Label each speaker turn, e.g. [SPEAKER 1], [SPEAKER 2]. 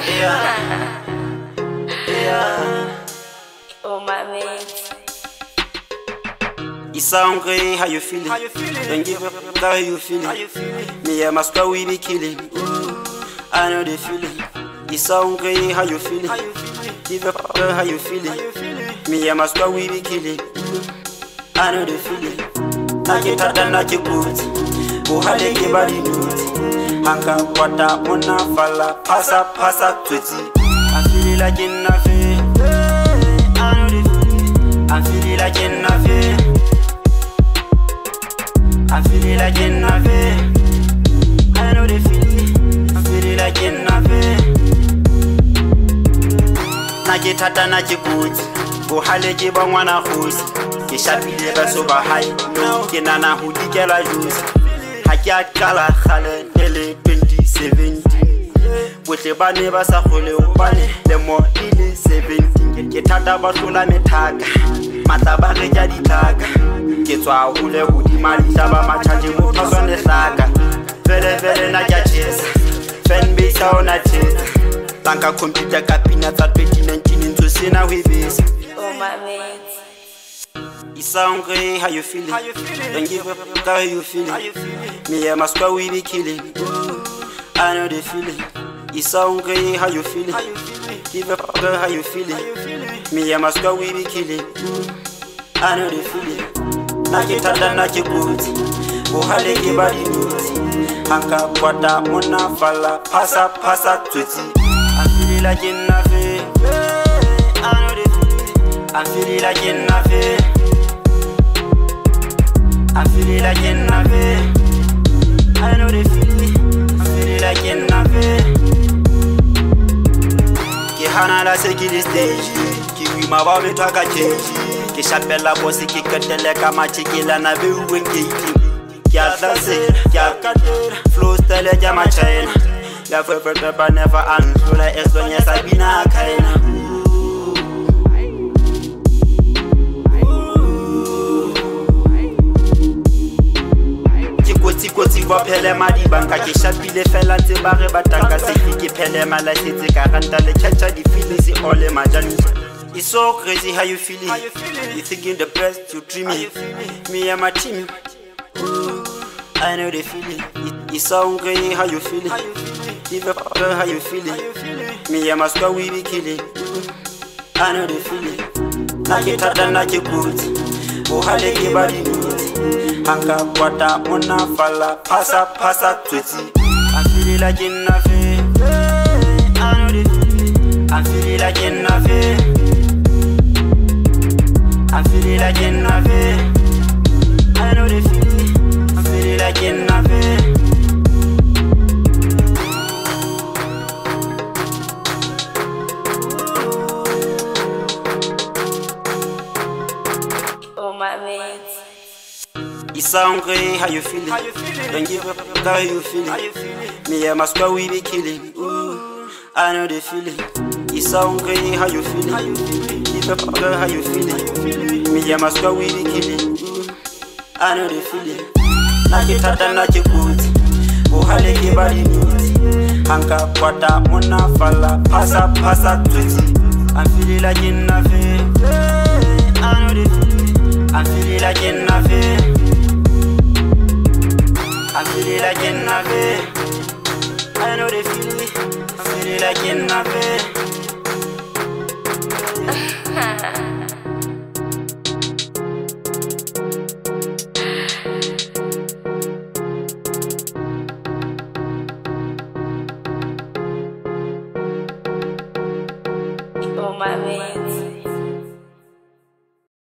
[SPEAKER 1] Yeah. Yeah.
[SPEAKER 2] Oh my mate.
[SPEAKER 1] You sound great, how you feeling? Don't give a fuck how you feeling. Me and my squad we be killing. I know the feeling. You sound great, how you feeling? Give a fuck how you feeling. Me and my squad we be killing. I know the feeling. Nakitata nakikuti uhale kibali nuti hanga kwata mona fala pasa twiti. I feel like in a feel. I know the feeling. I feel like in a feel. I feel like in a feel. I know the feeling. I feel like in a feel. Nakitata nakikuti uhale kibangwana khusi. Ke shapile ba so ba high no ke nana ho dikela juice ha ke a qala khale le 2017 botle ba ne ba sa khole o bane le mo ile 17 ke thata ba hlola methaka matla ba re ja ditaka ke tswa hole ho di mali ba machaje mo thosone hlaka vele na ja chesa fan base ona chesa tanka computer ka pina tsa 2019 ntso sena ho ibisa.
[SPEAKER 2] Oh my mate.
[SPEAKER 1] You sound great, how you feeling? Don't give a fuck how you feeling. Me and my squad we be killing. I know the feeling. You sound great, how you feeling? Give a fuck how you feeling. Me and my squad we be killing. I know the feeling. Nakitata nakikuti uhale kibali nuti hanga kwata mona fala pasa twiti. I feel like in a feel. I know the feeling. I feel like in a feel. I feel like in a feel. I know the feeling. I feel like in a feel. Ke hana la sekili stage. Ke wima ba me twaka change. Ke shapela boss ke ketele ka machikela na be wengate. Ke atase, ke akatera. Flow style ya ma China. Ya forever but never unflow as long as I been a kind. Koti wa phele madi banka ke shapile fela ntse ba re batanga se ke phele mala setse ka ranta le chacha di feelings all e majani. It's so crazy how you feeling. You thinking the best, you dreaming. Me and my team. I know the feeling. It sound great how you feeling. Give a fuck how you feeling. Me and my squad we be killing. I know the feeling. Nakitata nakikuti uhale kibali nuti hanga kwata mona fala pasa twiti. I feel like in a feel. I know the feeling. I feel like in a feel. I feel like in a feel. I know the feeling. I feel like in a feel.
[SPEAKER 2] Oh my mate.
[SPEAKER 1] You sound great, how you feeling? Don't give a fuck how you feeling. Me and my squad we be killing. I know the feeling. You sound great, how you feeling? Give a fuck how you feeling. Me and my squad we be killing. I know the feeling. Nakitata nakikuti uhale kibali nuti hanga kwata mona fala pasa twiti. I feel like in a feel. I know the feeling. I feel like in a feel. I feel like in a feel. I know the feeling. I feel like in a feel.
[SPEAKER 2] Oh my mate.